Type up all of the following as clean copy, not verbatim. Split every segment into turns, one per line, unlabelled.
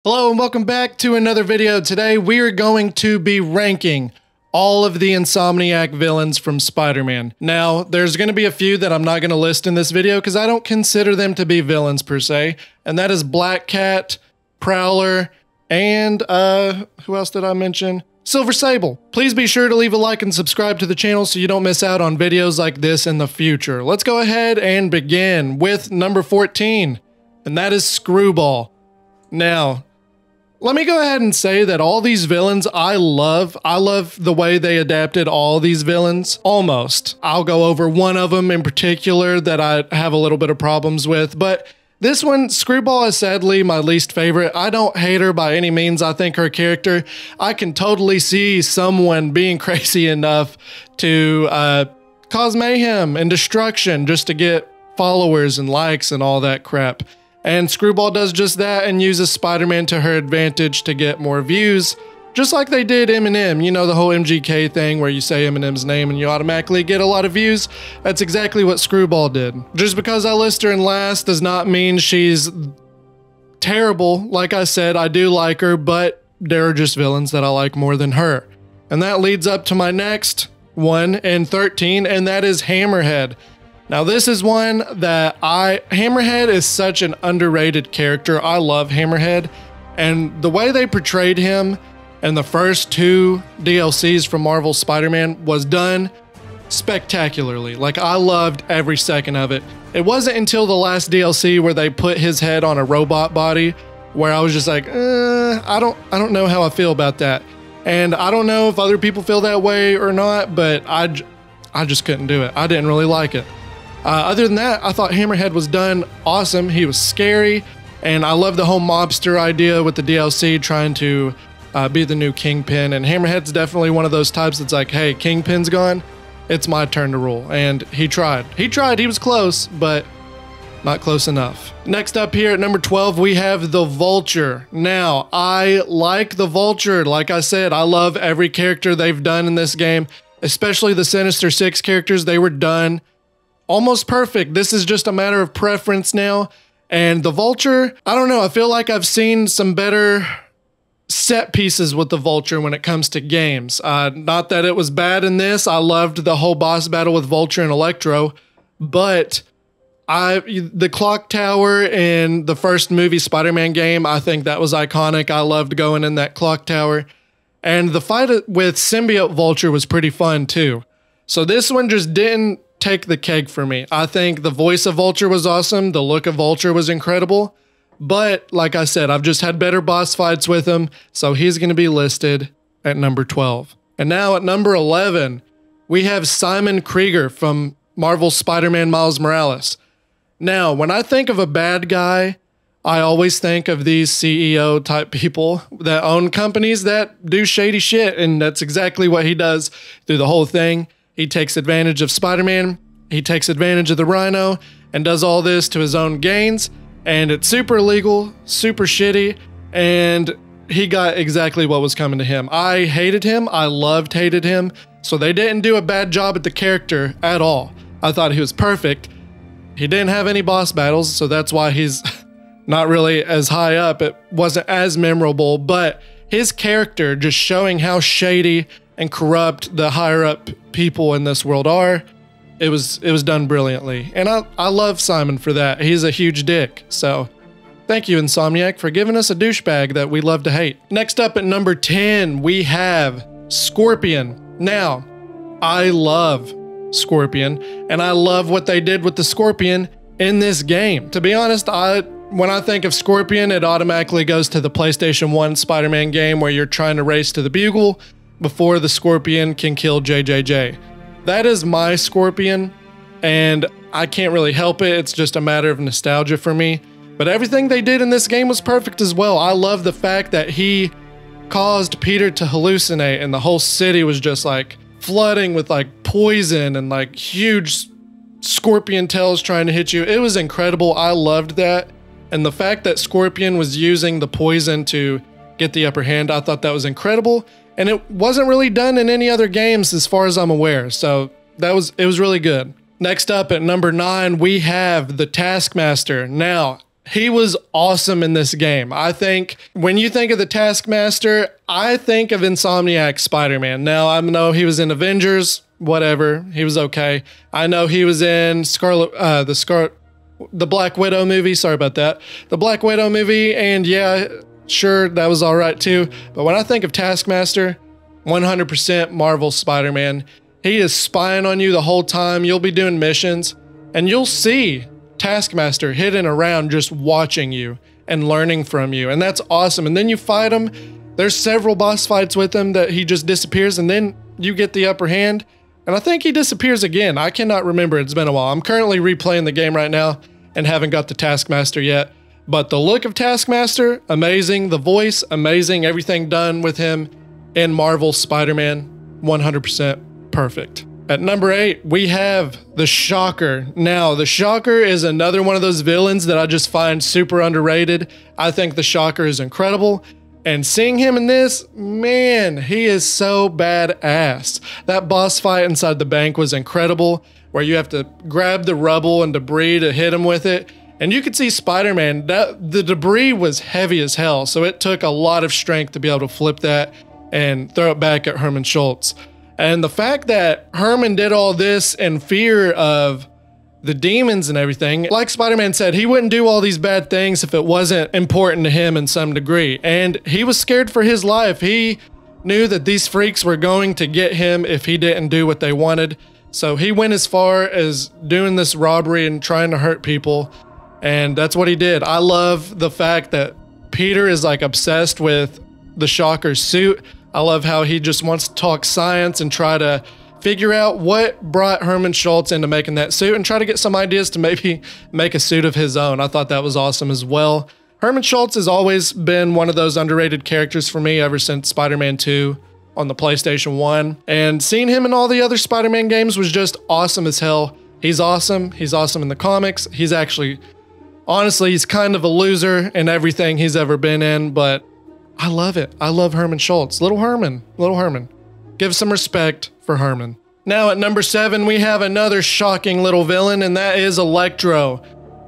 Hello and welcome back to another video. Today we are going to be ranking all of the Insomniac villains from Spider-Man. Now, there's going to be a few that I'm not going to list in this video because I don't consider them to be villains per se, and that is Black Cat, Prowler, and who else did I mention? Silver Sable. Please be sure to leave a like and subscribe to the channel so you don't miss out on videos like this in the future. Let's go ahead and begin with number 14, and that is SCREWBALL. Now, let me go ahead and say that all these villains I love. I love the way they adapted all these villains, almost. I'll go over one of them in particular that I have a little bit of problems with, but this one, SCREWBALL, is sadly my least favorite. I don't hate her by any means. I think her character, I can totally see someone being crazy enough to cause mayhem and destruction just to get followers and likes and all that crap. And SCREWBALL does just that and uses Spider-Man to her advantage to get more views, just like they did Eminem. You know, the whole MGK thing where you say Eminem's name and you automatically get a lot of views? That's exactly what SCREWBALL did. Just because I list her in last does not mean she's terrible. Like I said, I do like her, but there are just villains that I like more than her. And that leads up to my next one in 13, and that is HAMMERHEAD. Now this is one that HAMMERHEAD is such an underrated character. I love HAMMERHEAD, and the way they portrayed him in the first two DLCs from Marvel's Spider-Man was done spectacularly. Like, I loved every second of it. It wasn't until the last DLC where they put his head on a robot body where I was just like, I don't know how I feel about that. And I don't know if other people feel that way or not, but I just couldn't do it. I didn't really like it. Other than that, I thought HAMMERHEAD was done awesome. He was scary, and I love the whole mobster idea with the DLC trying to be the new Kingpin. And HAMMERHEAD's definitely one of those types that's like, hey, Kingpin's gone, it's my turn to rule. And he tried. He was close, but not close enough. Next up here at number 12, we have the Vulture. Now, I like the Vulture. Like I said, I love every character they've done in this game, especially the Sinister Six characters. They were done almost perfect. This is just a matter of preference now. And the Vulture, I don't know, I feel like I've seen some better set pieces with the Vulture when it comes to games. Not that it was bad in this. I loved the whole boss battle with Vulture and Electro, but the clock tower in the first movie Spider-Man game, I think that was iconic. I loved going in that clock tower. And the fight with Symbiote Vulture was pretty fun too. So this one just didn't take the cake for me. I think the voice of Vulture was awesome. The look of Vulture was incredible. But like I said, I've just had better boss fights with him. So he's going to be listed at number 12. And now at number 11, we have Simon Krieger from Marvel's Spider-Man Miles Morales. Now, when I think of a bad guy, I always think of these CEO type people that own companies that do shady shit. And that's exactly what he does through the whole thing. He takes advantage of Spider-Man, he takes advantage of the RHINO, and does all this to his own gains, and it's super illegal, super shitty, and he got exactly what was coming to him. I hated him, I hated him, so they didn't do a bad job at the character at all. I thought he was perfect. He didn't have any boss battles, so that's why he's not really as high up. It wasn't as memorable, but his character just showing how shady and corrupt the higher up people in this world are, it was done brilliantly. And I love Simon for that. He's a huge dick. So thank you, Insomniac, for giving us a douchebag that we love to hate. Next up at number 10, we have Scorpion. Now, I love Scorpion, and I love what they did with the Scorpion in this game. To be honest, when I think of Scorpion, it automatically goes to the PlayStation 1 Spider-Man game where you're trying to race to the Bugle before the Scorpion can kill JJJ. That is my Scorpion, and I can't really help it. It's just a matter of nostalgia for me. But everything they did in this game was perfect as well. I love the fact that he caused Peter to hallucinate, and the whole city was just like flooding with like poison and like huge scorpion tails trying to hit you. It was incredible. I loved that. And the fact that Scorpion was using the poison to get the upper hand, I thought that was incredible. And it wasn't really done in any other games as far as I'm aware. So it was really good. Next up at number 9, we have the Taskmaster. Now, he was awesome in this game. I think when you think of the Taskmaster, I think of Insomniac Spider-Man. Now, I know he was in Avengers, whatever. He was okay. I know he was in the Black Widow movie. Sorry about that. The Black Widow movie, and yeah, sure, that was all right too. But when I think of Taskmaster, 100% Marvel Spider-Man. He is spying on you the whole time. You'll be doing missions, and you'll see Taskmaster hidden around just watching you and learning from you, and that's awesome. And then you fight him. There's several boss fights with him that he just disappears, and then you get the upper hand, and I think he disappears again. I cannot remember. It's been a while. I'm currently replaying the game right now and haven't got the Taskmaster yet, but the look of Taskmaster, amazing. The voice, amazing. Everything done with him in Marvel Spider-Man, 100% perfect. At number 8, we have the Shocker. Now, the Shocker is another one of those villains that I just find super underrated. I think the Shocker is incredible. And seeing him in this, man, he is so badass. That boss fight inside the bank was incredible, where you have to grab the rubble and debris to hit him with it. And you could see Spider-Man, the debris was heavy as hell, so it took a lot of strength to be able to flip that and throw it back at Herman Schultz. And the fact that Herman did all this in fear of the demons and everything, like Spider-Man said, he wouldn't do all these bad things if it wasn't important to him in some degree. And he was scared for his life. He knew that these freaks were going to get him if he didn't do what they wanted. So he went as far as doing this robbery and trying to hurt people. And that's what he did. I love the fact that Peter is like obsessed with the Shocker's suit. I love how he just wants to talk science and try to figure out what brought Herman Schultz into making that suit and try to get some ideas to maybe make a suit of his own. I thought that was awesome as well. Herman Schultz has always been one of those underrated characters for me ever since Spider-Man 2 on the PlayStation 1. And seeing him in all the other Spider-Man games was just awesome as hell. He's awesome. He's awesome in the comics. He's actually, honestly, he's kind of a loser in everything he's ever been in, but I love it. I love Herman Schultz. Little Herman. Little Herman. Give some respect for Herman. Now at number 7, we have another shocking little villain, and that is Electro.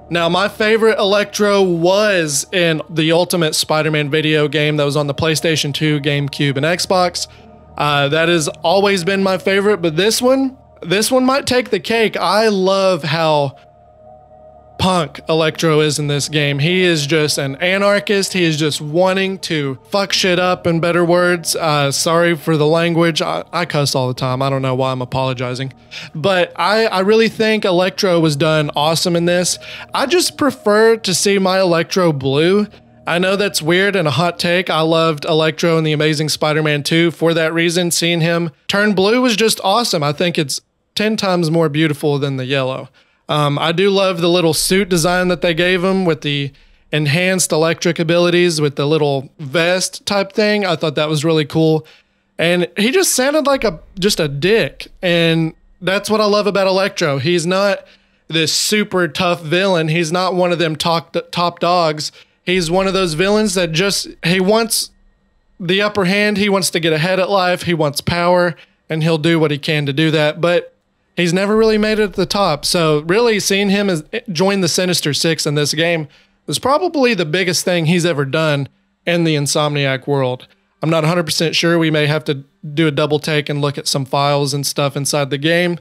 Now my favorite Electro was in the Ultimate Spider-Man video game that was on the PlayStation 2, GameCube, and Xbox. That has always been my favorite, but this one might take the cake. I love how punk Electro is in this game. He is just an anarchist. He is just wanting to fuck shit up, in better words. Sorry for the language. I cuss all the time. I don't know why I'm apologizing. But I really think Electro was done awesome in this. I just prefer to see my Electro blue. I know that's weird and a hot take. I loved Electro in The Amazing Spider-Man 2 for that reason. Seeing him turn blue was just awesome. I think it's 10 times more beautiful than the yellow. I do love the little suit design that they gave him with the enhanced electric abilities with the little vest type thing. I thought that was really cool. And he just sounded like just a dick. And that's what I love about Electro. He's not this super tough villain. He's not one of them top dogs. He's one of those villains that he wants the upper hand. He wants to get ahead at life. He wants power, and he'll do what he can to do that. But he's never really made it at the top. So really seeing him join the Sinister Six in this game was probably the biggest thing he's ever done in the Insomniac world. I'm not 100% sure. We may have to do a double take and look at some files and stuff inside the game,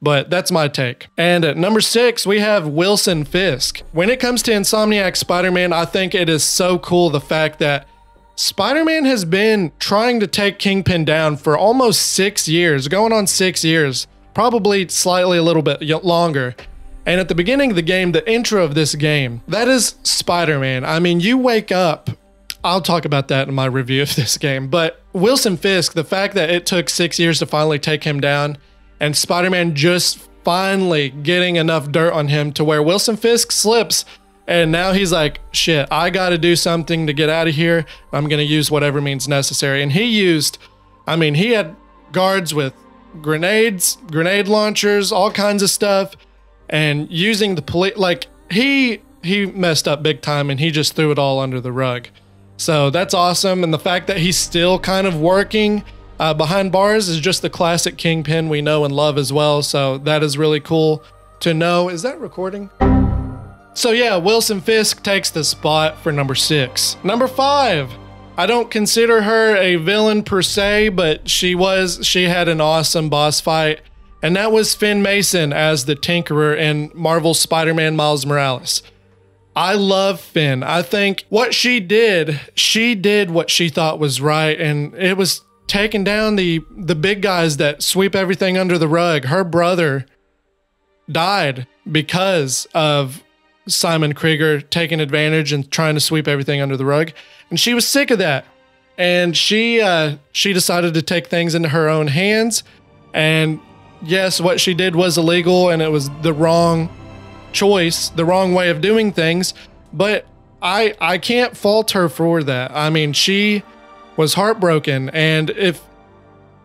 but that's my take. And at number 6, we have Wilson Fisk. When it comes to Insomniac Spider-Man, I think it is so cool the fact that Spider-Man has been trying to take Kingpin down for almost 6 years, going on 6 years. Probably slightly a little bit longer. And at the beginning of the game, the intro of this game, that is Spider-Man. I mean, you wake up. I'll talk about that in my review of this game. But Wilson Fisk, the fact that it took 6 years to finally take him down, and Spider-Man just finally getting enough dirt on him to where Wilson Fisk slips, and now he's like, shit, I gotta do something to get out of here. I'm gonna use whatever means necessary. And he had guards with grenades, grenade launchers, all kinds of stuff, and using the police, like he messed up big time, and he just threw it all under the rug. So that's awesome. And the fact that he's still kind of working behind bars is just the classic Kingpin we know and love as well. So that is really cool to know. Is that recording? So yeah, Wilson Fisk takes the spot for number 6. Number 5. I don't consider her a villain per se, but she had an awesome boss fight, and that was Finn Mason as the Tinkerer in Marvel's Spider-Man Miles Morales. I love Finn. I think what she did what she thought was right, and it was taking down the big guys that sweep everything under the rug. Her brother died because of Simon Krieger taking advantage and trying to sweep everything under the rug, and she was sick of that, and she decided to take things into her own hands. And yes, what she did was illegal, and it was the wrong choice, the wrong way of doing things, but I can't fault her for that. I mean, she was heartbroken, and if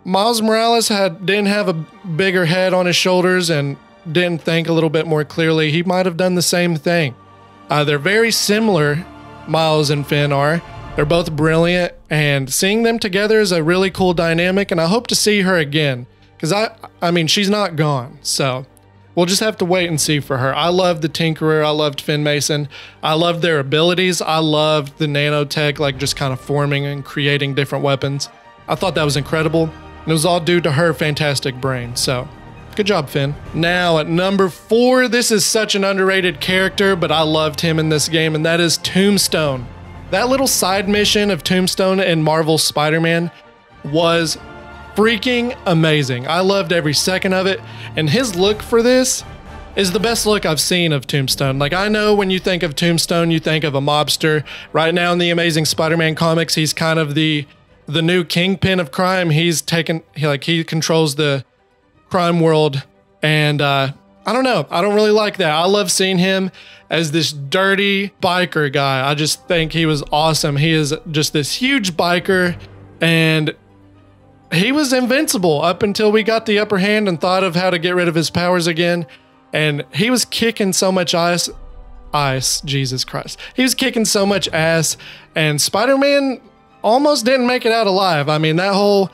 Miles Morales didn't have a bigger head on his shoulders and didn't think a little bit more clearly, he might have done the same thing. They're very similar, Miles and Finn are. They're both brilliant, and seeing them together is a really cool dynamic, and I hope to see her again, because I mean, she's not gone, so we'll just have to wait and see for her. I loved the Tinkerer. I loved Finn Mason. I loved their abilities. I loved the nanotech, like just kind of forming and creating different weapons. I thought that was incredible, and it was all due to her fantastic brain, so good job, Finn. Now at number 4, this is such an underrated character, but I loved him in this game, and that is Tombstone. That little side mission of Tombstone in Marvel's Spider-Man was freaking amazing. I loved every second of it, and his look for this is the best look I've seen of Tombstone. Like, I know when you think of Tombstone, you think of a mobster. Right now in the Amazing Spider-Man comics, he's kind of the new kingpin of crime. He controls the crime world, and I don't know, I don't really like that. I love seeing him as this dirty biker guy. I just think he was awesome. He is just this huge biker, and he was invincible up until we got the upper hand and thought of how to get rid of his powers again. And he was kicking so much ice, Jesus Christ. He was kicking so much ass, and Spider-Man almost didn't make it out alive. I mean, that whole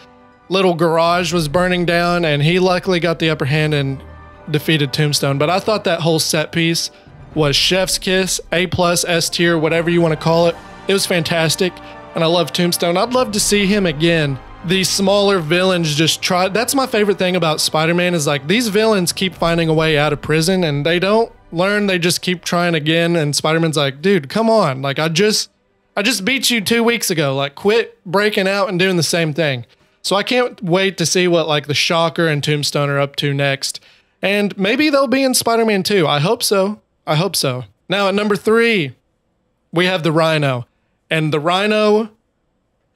little garage was burning down, and he luckily got the upper hand and defeated Tombstone. But I thought that whole set piece was chef's kiss, A+, S tier, whatever you want to call it. It was fantastic, and I love Tombstone. I'd love to see him again. These smaller villains just try. That's my favorite thing about Spider-Man, is like these villains keep finding a way out of prison, and they don't learn. They just keep trying again, and Spider-Man's like, dude, come on. Like, I just beat you 2 weeks ago. Like, quit breaking out and doing the same thing. So I can't wait to see what like the Shocker and Tombstone are up to next. And maybe they'll be in Spider-Man 2. I hope so. I hope so. Now at number 3, we have the RHINO. And the RHINO,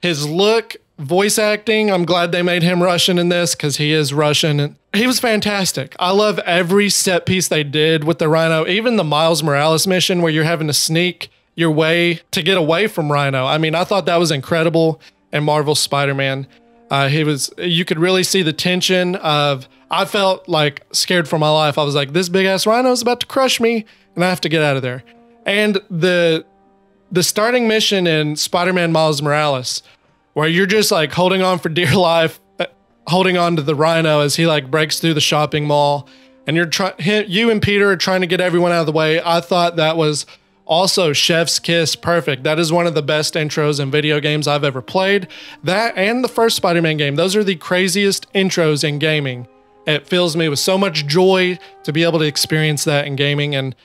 his look, voice acting, I'm glad they made him Russian in this, because he is Russian. And he was fantastic. I love every set piece they did with the RHINO. Even the Miles Morales mission where you're having to sneak your way to get away from RHINO. I mean, I thought that was incredible in Marvel's Spider-Man. You could really see the tension of, I felt like scared for my life. I was like, this big ass RHINO is about to crush me, and I have to get out of there. And the starting mission in Spider-Man Miles Morales, where you're just like holding on for dear life, holding on to the RHINO as he like breaks through the shopping mall, and you and Peter are trying to get everyone out of the way. I thought that was also chef's kiss perfect. That is one of the best intros in video games I've ever played. That and the first Spider-Man game, those are the craziest intros in gaming. It fills me with so much joy to be able to experience that in gaming. And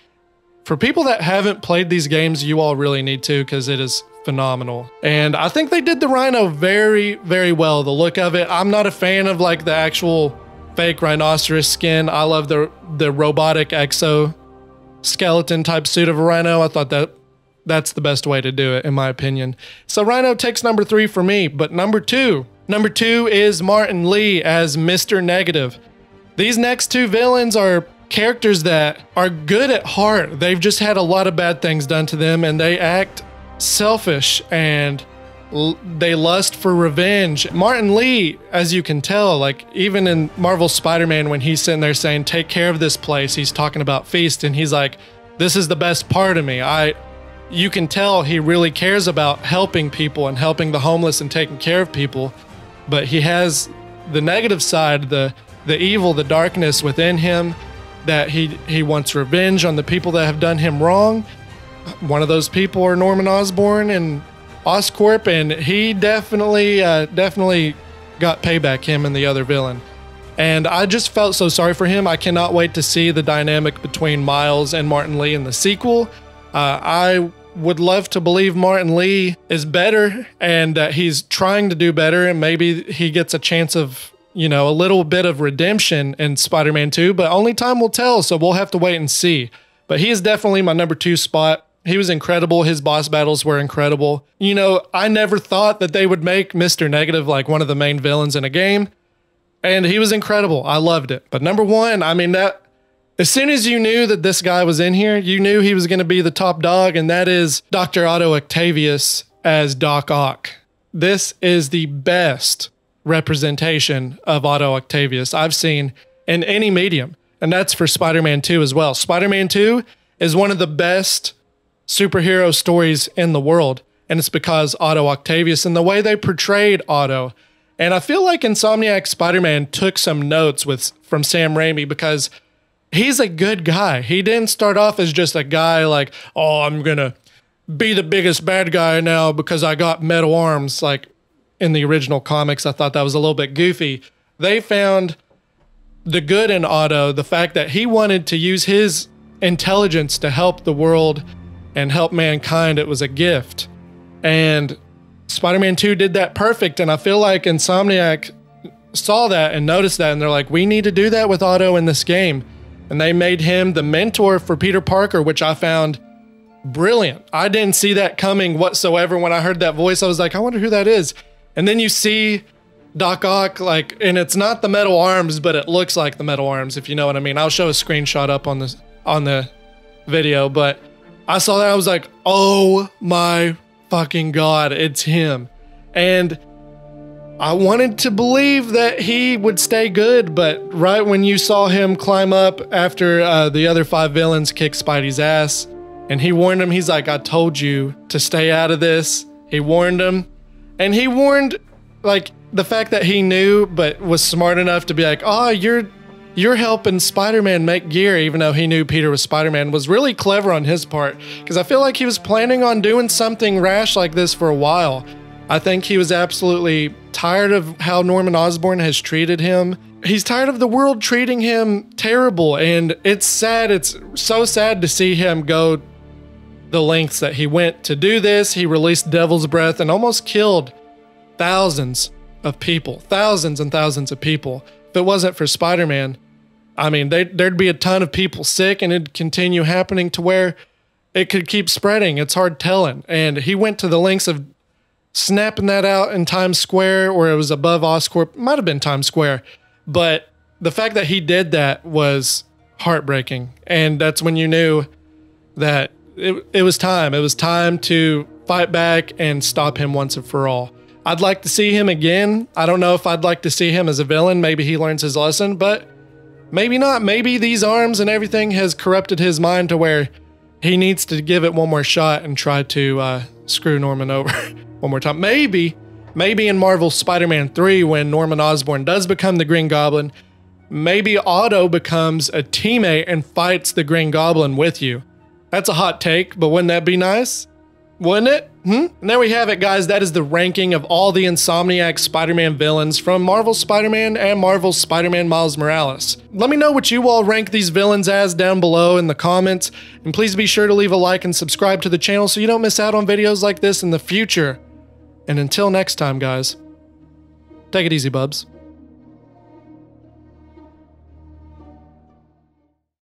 for people that haven't played these games, you all really need to, because it is phenomenal. And I think they did the RHINO very, very well. The look of it, I'm not a fan of like the actual fake rhinoceros skin. I love the robotic exoskeleton type suit of a RHINO. I thought that's the best way to do it, in my opinion. So RHINO takes number 3 for me. But number 2 is Martin Lee as Mr. Negative. These next 2 villains are characters that are good at heart. They've just had a lot of bad things done to them, and they act selfish, and they lust for revenge. Martin Lee, as you can tell, like even in Marvel Spider-Man, when he's sitting there saying, take care of this place, he's talking about FISK, and he's like, this is the best part of me. You can tell he really cares about helping people and helping the homeless and taking care of people, but he has the negative side, the evil, the darkness within him. that he wants revenge on the people that have done him wrong. One of those people are Norman Osborn and Oscorp, and he definitely got payback, him and the other villain. And I just felt so sorry for him. I cannot wait to see the dynamic between Miles and Martin Lee in the sequel. I would love to believe Martin Lee is better and that he's trying to do better, and maybe he gets a chance of, you know, a little bit of redemption in Spider-Man 2, but only time will tell, so we'll have to wait and see. But he is definitely my number 2 spot. He was incredible. His boss battles were incredible. You know, I never thought that they would make Mr. Negative like one of the main villains in a game, and he was incredible. I loved it. But number 1, I mean, that as soon as you knew that this guy was in here, you knew he was going to be the top dog, and that is Dr. Otto Octavius as Doc Ock. This is the best representation of Otto Octavius I've seen in any medium, and that's for Spider-Man 2 as well. Spider-Man 2 is one of the best superhero stories in the world, and it's because Otto Octavius and the way they portrayed Otto. And I feel like Insomniac Spider-Man took some notes from Sam Raimi, because he's a good guy. He didn't start off as just a guy like, oh, I'm gonna be the biggest bad guy now because I got metal arms. Like in the original comics, I thought that was a little bit goofy. They found the good in Otto, the fact that he wanted to use his intelligence to help the world and help mankind. It was a gift. And Spider-Man 2 did that perfect, and I feel like Insomniac saw that and noticed that, and they're like, we need to do that with Otto in this game. And they made him the mentor for Peter Parker, which I found brilliant. I didn't see that coming whatsoever. When I heard that voice, I was like, I wonder who that is. And then you see Doc Ock, like, and it's not the metal arms, but it looks like the metal arms, if you know what I mean. I'll show a screenshot up on the video, but I saw that, I was like, oh my fucking God, it's him. And I wanted to believe that he would stay good, but right when you saw him climb up after the other 5 villains kick Spidey's ass, and he warned him, he's like, I told you to stay out of this. He warned him, and he warned, like, the fact that he knew but was smart enough to be like, oh, you're helping Spider-Man make gear, even though he knew Peter was Spider-Man, was really clever on his part, because I feel like he was planning on doing something rash like this for a while. I think he was absolutely tired of how Norman Osborn has treated him. He's tired of the world treating him terrible, and it's sad. It's so sad to see him go the lengths that he went to do this. He released Devil's Breath and almost killed thousands of people, thousands and thousands of people. If it wasn't for Spider-Man, I mean, there'd be a ton of people sick, and it'd continue happening to where it could keep spreading. It's hard telling. And he went to the lengths of snapping that out in Times Square, or it was above Oscorp. Might have been Times Square. But the fact that he did that was heartbreaking. And that's when you knew that it was time. It was time to fight back and stop him once and for all. I'd like to see him again. I don't know if I'd like to see him as a villain. Maybe he learns his lesson, but maybe not. Maybe these arms and everything has corrupted his mind to where he needs to give it one more shot and try to screw Norman over one more time. Maybe in Marvel's Spider-Man 3, when Norman Osborn does become the Green Goblin, maybe Otto becomes a teammate and fights the Green Goblin with you. That's a hot take, but wouldn't that be nice? Wouldn't it? And there we have it, guys. That is the ranking of all the Insomniac Spider-Man villains from Marvel's Spider-Man and Marvel's Spider-Man Miles Morales. Let me know what you all rank these villains as down below in the comments, and please be sure to leave a like and subscribe to the channel so you don't miss out on videos like this in the future. And until next time, guys, take it easy, bubs.